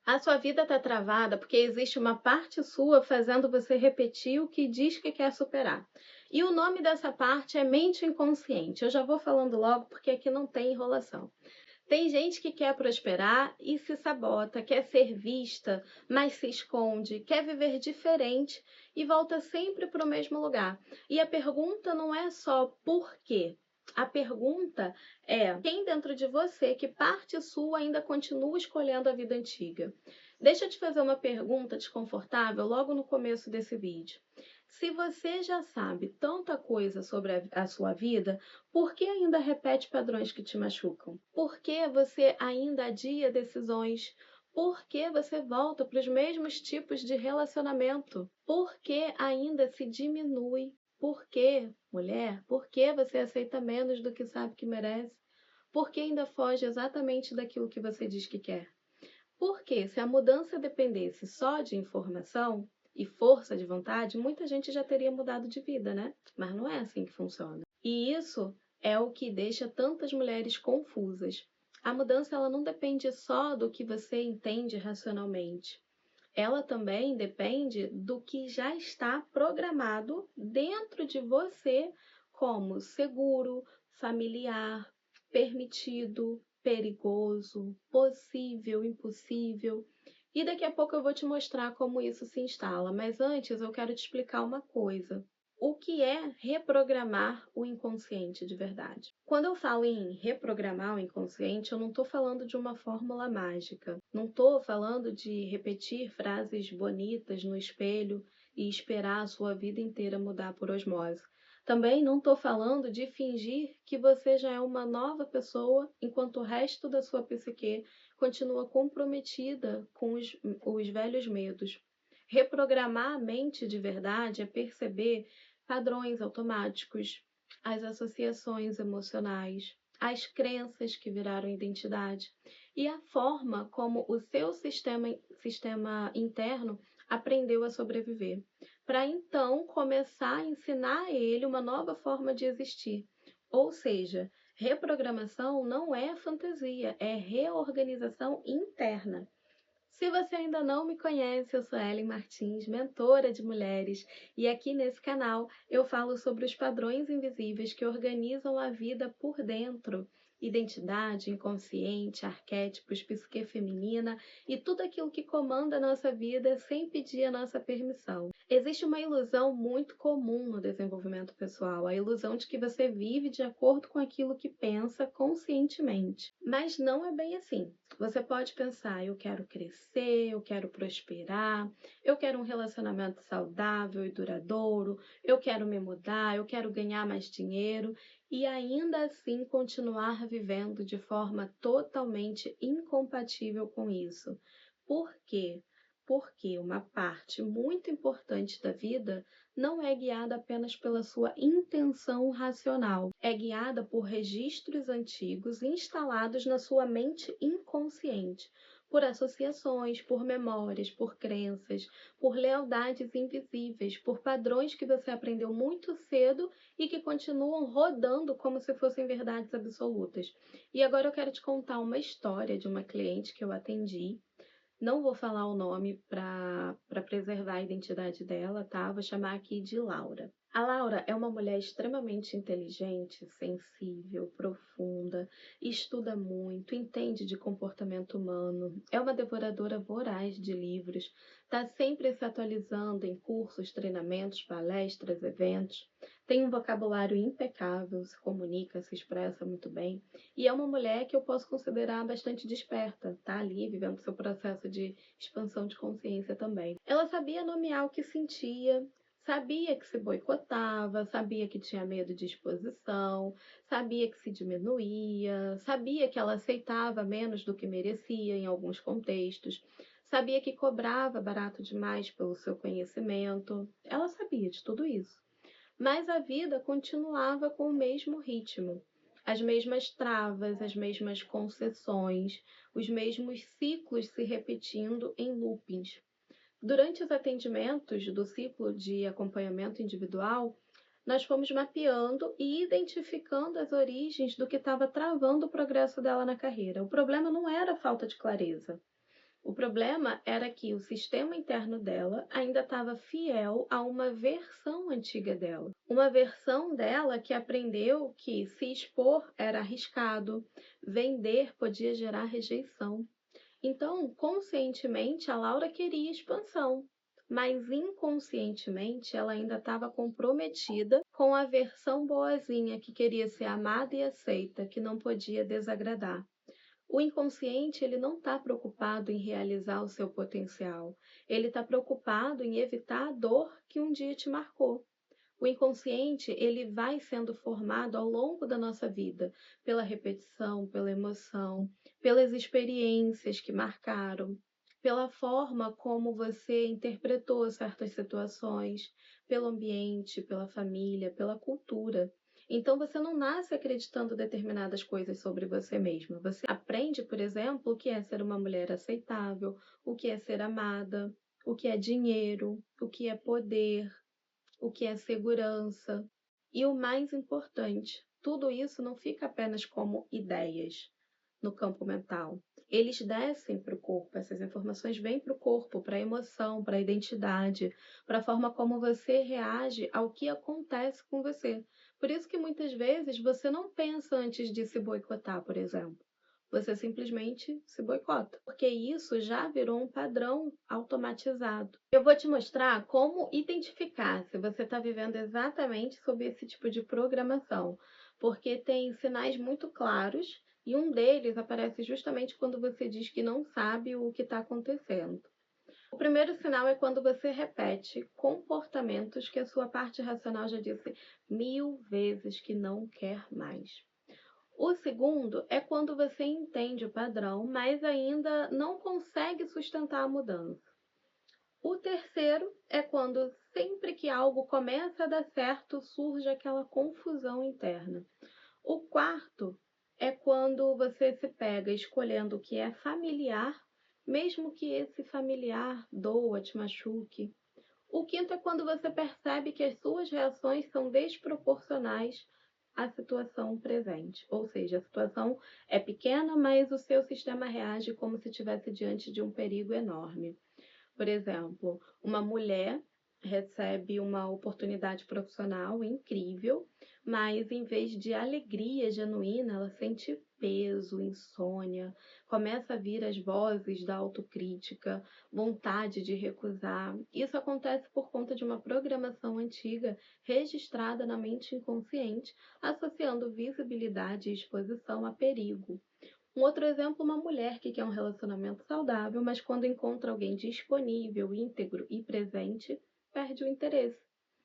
A sua vida está travada porque existe uma parte sua fazendo você repetir o que diz que quer superar. E o nome dessa parte é mente inconsciente. Eu já vou falando logo porque aqui não tem enrolação. Tem gente que quer prosperar e se sabota, quer ser vista, mas se esconde, quer viver diferente e volta sempre para o mesmo lugar. E a pergunta não é só por quê. A pergunta é quem dentro de você, que parte sua ainda continua escolhendo a vida antiga. Deixa eu te fazer uma pergunta desconfortável logo no começo desse vídeo. Se você já sabe tanta coisa sobre a sua vida, por que ainda repete padrões que te machucam? Por que você ainda adia decisões? Por que você volta para os mesmos tipos de relacionamento? Por que ainda se diminui? Por que, mulher, por que você aceita menos do que sabe que merece? Por que ainda foge exatamente daquilo que você diz que quer? Porque se a mudança dependesse só de informação e força de vontade, muita gente já teria mudado de vida, né? Mas não é assim que funciona. E isso é o que deixa tantas mulheres confusas. A mudança ela não depende só do que você entende racionalmente. Ela também depende do que já está programado dentro de você como seguro, familiar, permitido, perigoso, possível, impossível. E daqui a pouco eu vou te mostrar como isso se instala, mas antes eu quero te explicar uma coisa. O que é reprogramar o inconsciente de verdade? Quando eu falo em reprogramar o inconsciente, eu não estou falando de uma fórmula mágica. Não estou falando de repetir frases bonitas no espelho e esperar a sua vida inteira mudar por osmose. Também não estou falando de fingir que você já é uma nova pessoa enquanto o resto da sua psique continua comprometida com os velhos medos. Reprogramar a mente de verdade é perceber padrões automáticos, as associações emocionais, as crenças que viraram identidade e a forma como o seu sistema interno aprendeu a sobreviver, para então começar a ensinar a ele uma nova forma de existir. Ou seja, reprogramação não é fantasia, é reorganização interna. Se você ainda não me conhece, eu sou Ellen Martins, mentora de mulheres, e aqui nesse canal eu falo sobre os padrões invisíveis que organizam a vida por dentro. Identidade, inconsciente, arquétipos, psique feminina e tudo aquilo que comanda a nossa vida sem pedir a nossa permissão. Existe uma ilusão muito comum no desenvolvimento pessoal, a ilusão de que você vive de acordo com aquilo que pensa conscientemente. Mas não é bem assim. Você pode pensar, eu quero crescer, eu quero prosperar, eu quero um relacionamento saudável e duradouro, eu quero me mudar, eu quero ganhar mais dinheiro e ainda assim continuar vivendo de forma totalmente incompatível com isso. Por quê? Porque uma parte muito importante da vida não é guiada apenas pela sua intenção racional, é guiada por registros antigos instalados na sua mente inconsciente, por associações, por memórias, por crenças, por lealdades invisíveis, por padrões que você aprendeu muito cedo e que continuam rodando como se fossem verdades absolutas. E agora eu quero te contar uma história de uma cliente que eu atendi. Não vou falar o nome para preservar a identidade dela, tá? Vou chamar aqui de Laura. A Laura é uma mulher extremamente inteligente, sensível, profunda, estuda muito, entende de comportamento humano, é uma devoradora voraz de livros, está sempre se atualizando em cursos, treinamentos, palestras, eventos, tem um vocabulário impecável, se comunica, se expressa muito bem, e é uma mulher que eu posso considerar bastante desperta, tá ali vivendo seu processo de expansão de consciência também. Ela sabia nomear o que sentia, sabia que se boicotava, sabia que tinha medo de exposição, sabia que se diminuía, sabia que ela aceitava menos do que merecia em alguns contextos, sabia que cobrava barato demais pelo seu conhecimento. Ela sabia de tudo isso. Mas a vida continuava com o mesmo ritmo, as mesmas travas, as mesmas concessões, os mesmos ciclos se repetindo em loopings. Durante os atendimentos do ciclo de acompanhamento individual, nós fomos mapeando e identificando as origens do que estava travando o progresso dela na carreira. O problema não era a falta de clareza. O problema era que o sistema interno dela ainda estava fiel a uma versão antiga dela. Uma versão dela que aprendeu que se expor era arriscado, vender podia gerar rejeição. Então, conscientemente, a Laura queria expansão, mas inconscientemente ela ainda estava comprometida com a versão boazinha que queria ser amada e aceita, que não podia desagradar. O inconsciente, ele não está preocupado em realizar o seu potencial. Ele está preocupado em evitar a dor que um dia te marcou. O inconsciente, ele vai sendo formado ao longo da nossa vida, pela repetição, pela emoção, pelas experiências que marcaram, pela forma como você interpretou certas situações, pelo ambiente, pela família, pela cultura. Então você não nasce acreditando determinadas coisas sobre você mesma. Você aprende, por exemplo, o que é ser uma mulher aceitável, o que é ser amada, o que é dinheiro, o que é poder, o que é segurança. E o mais importante, tudo isso não fica apenas como ideias no campo mental. Eles descem para o corpo, essas informações vêm para o corpo, para a emoção, para a identidade, para a forma como você reage ao que acontece com você. Por isso que muitas vezes você não pensa antes de se boicotar, por exemplo. Você simplesmente se boicota, porque isso já virou um padrão automatizado. Eu vou te mostrar como identificar se você está vivendo exatamente sob esse tipo de programação, porque tem sinais muito claros e um deles aparece justamente quando você diz que não sabe o que está acontecendo. O primeiro sinal é quando você repete comportamentos que a sua parte racional já disse 1000 vezes que não quer mais. O segundo é quando você entende o padrão, mas ainda não consegue sustentar a mudança. O terceiro é quando, sempre que algo começa a dar certo, surge aquela confusão interna. O quarto é quando você se pega escolhendo o que é familiar, mesmo que esse familiar doa, te machuque. O quinto é quando você percebe que as suas reações são desproporcionais à situação presente. Ou seja, a situação é pequena, mas o seu sistema reage como se estivesse diante de um perigo enorme. Por exemplo, uma mulher recebe uma oportunidade profissional incrível, mas em vez de alegria genuína, ela sente peso, insônia, começa a vir as vozes da autocrítica, vontade de recusar. Isso acontece por conta de uma programação antiga registrada na mente inconsciente, associando visibilidade e exposição a perigo. Um outro exemplo, uma mulher que quer um relacionamento saudável, mas quando encontra alguém disponível, íntegro e presente, perde o interesse.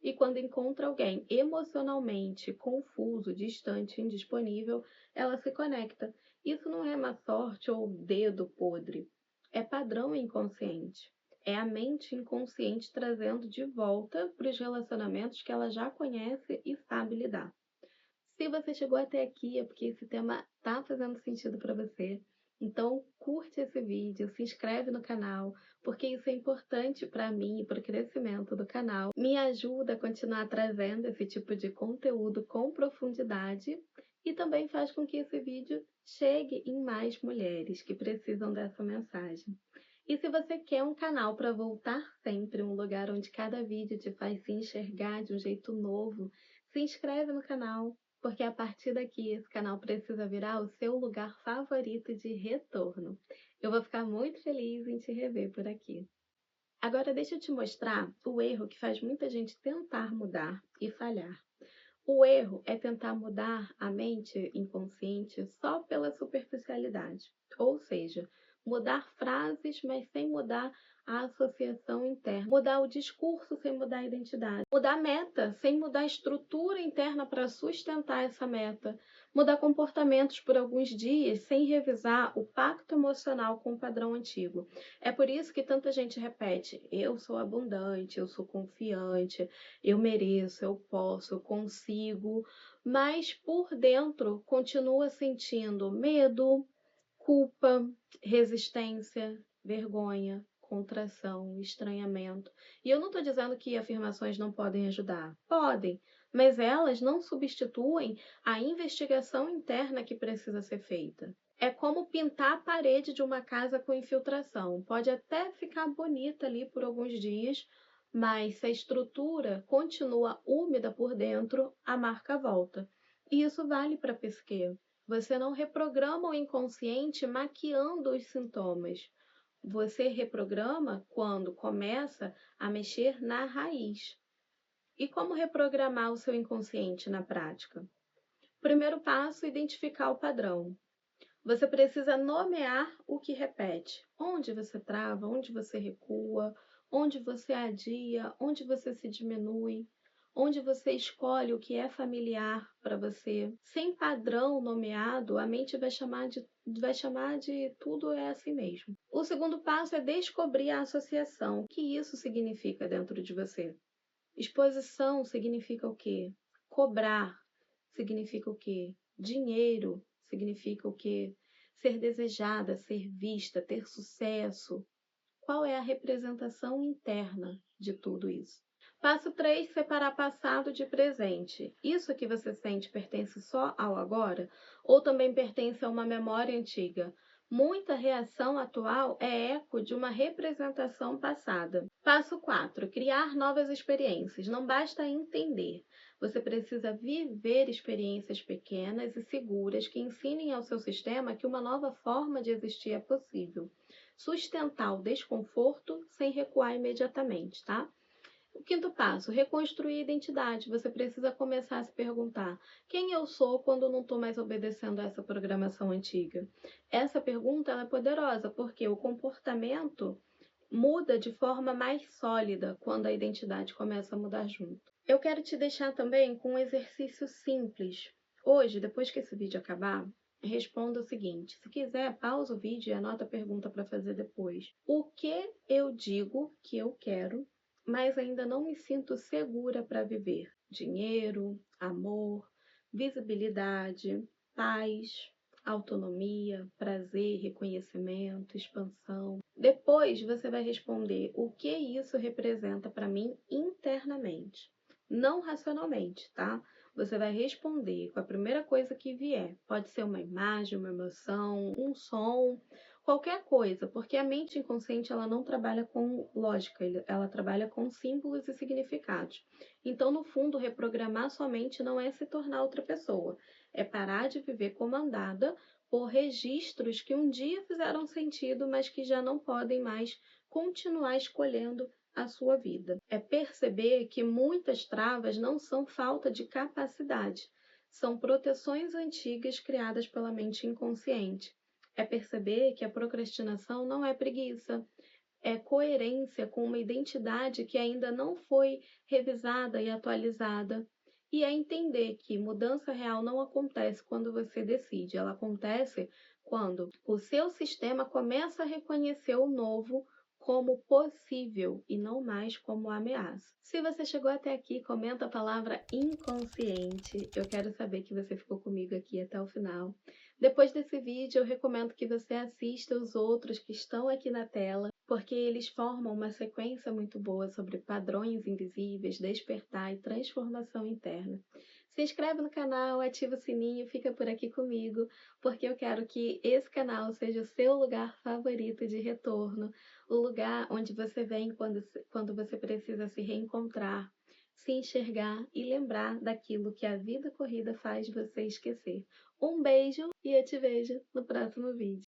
E quando encontra alguém emocionalmente confuso, distante, indisponível, ela se conecta. Isso não é má sorte ou dedo podre. É padrão inconsciente. É a mente inconsciente trazendo de volta para os relacionamentos que ela já conhece e sabe lidar. Se você chegou até aqui é porque esse tema tá fazendo sentido para você. Então, curte esse vídeo, se inscreve no canal, porque isso é importante para mim e para o crescimento do canal. Me ajuda a continuar trazendo esse tipo de conteúdo com profundidade e também faz com que esse vídeo chegue em mais mulheres que precisam dessa mensagem. E se você quer um canal para voltar sempre, um lugar onde cada vídeo te faz se enxergar de um jeito novo, se inscreve no canal, porque a partir daqui esse canal precisa virar o seu lugar favorito de retorno. Eu vou ficar muito feliz em te rever por aqui. Agora deixa eu te mostrar o erro que faz muita gente tentar mudar e falhar. O erro é tentar mudar a mente inconsciente só pela superficialidade, ou seja, mudar frases, mas sem mudar a associação interna, mudar o discurso sem mudar a identidade, mudar a meta sem mudar a estrutura interna para sustentar essa meta, mudar comportamentos por alguns dias sem revisar o pacto emocional com o padrão antigo. É por isso que tanta gente repete: eu sou abundante, eu sou confiante, eu mereço, eu posso, eu consigo, mas por dentro continua sentindo medo, culpa, resistência, vergonha, contração, estranhamento. E eu não estou dizendo que afirmações não podem ajudar. Podem, mas elas não substituem a investigação interna que precisa ser feita. É como pintar a parede de uma casa com infiltração. Pode até ficar bonita ali por alguns dias, mas se a estrutura continua úmida por dentro, a marca volta. E isso vale para a psique. Você não reprograma o inconsciente maquiando os sintomas. Você reprograma quando começa a mexer na raiz. E como reprogramar o seu inconsciente na prática? Primeiro passo, identificar o padrão. Você precisa nomear o que repete. Onde você trava, onde você recua, onde você adia, onde você se diminui, onde você escolhe o que é familiar para você. Sem padrão nomeado, a mente vai chamar de tudo é assim mesmo. O segundo passo é descobrir a associação. O que isso significa dentro de você? Exposição significa o quê? Cobrar significa o quê? Dinheiro significa o quê? Ser desejada, ser vista, ter sucesso. Qual é a representação interna de tudo isso? Passo 3, separar passado de presente. Isso que você sente pertence só ao agora ou também pertence a uma memória antiga? Muita reação atual é eco de uma representação passada. Passo 4, criar novas experiências. Não basta entender. Você precisa viver experiências pequenas e seguras que ensinem ao seu sistema que uma nova forma de existir é possível. Sustentar o desconforto sem recuar imediatamente, tá? O quinto passo, reconstruir a identidade. Você precisa começar a se perguntar: quem eu sou quando não estou mais obedecendo a essa programação antiga? Essa pergunta ela é poderosa, porque o comportamento muda de forma mais sólida quando a identidade começa a mudar junto. Eu quero te deixar também com um exercício simples. Hoje, depois que esse vídeo acabar, responda o seguinte: se quiser, pausa o vídeo e anota a pergunta para fazer depois. O que eu digo que eu quero, mas ainda não me sinto segura para viver? Dinheiro, amor, visibilidade, paz, autonomia, prazer, reconhecimento, expansão. Depois você vai responder o que isso representa para mim internamente, não racionalmente, tá? Você vai responder com a primeira coisa que vier. Pode ser uma imagem, uma emoção, um som, qualquer coisa, porque a mente inconsciente ela não trabalha com lógica, ela trabalha com símbolos e significados. Então, no fundo, reprogramar sua mente não é se tornar outra pessoa, é parar de viver comandada por registros que um dia fizeram sentido, mas que já não podem mais continuar escolhendo a sua vida. É perceber que muitas travas não são falta de capacidade, são proteções antigas criadas pela mente inconsciente. É perceber que a procrastinação não é preguiça, é coerência com uma identidade que ainda não foi revisada e atualizada. E é entender que mudança real não acontece quando você decide, ela acontece quando o seu sistema começa a reconhecer o novo como possível e não mais como ameaça. Se você chegou até aqui, comenta a palavra inconsciente. Eu quero saber que você ficou comigo aqui até o final. Depois desse vídeo, eu recomendo que você assista os outros que estão aqui na tela, porque eles formam uma sequência muito boa sobre padrões invisíveis, despertar e transformação interna. Se inscreve no canal, ativa o sininho, fica por aqui comigo, porque eu quero que esse canal seja o seu lugar favorito de retorno, o lugar onde você vem quando você precisa se reencontrar, se enxergar e lembrar daquilo que a vida corrida faz você esquecer. Um beijo e eu te vejo no próximo vídeo.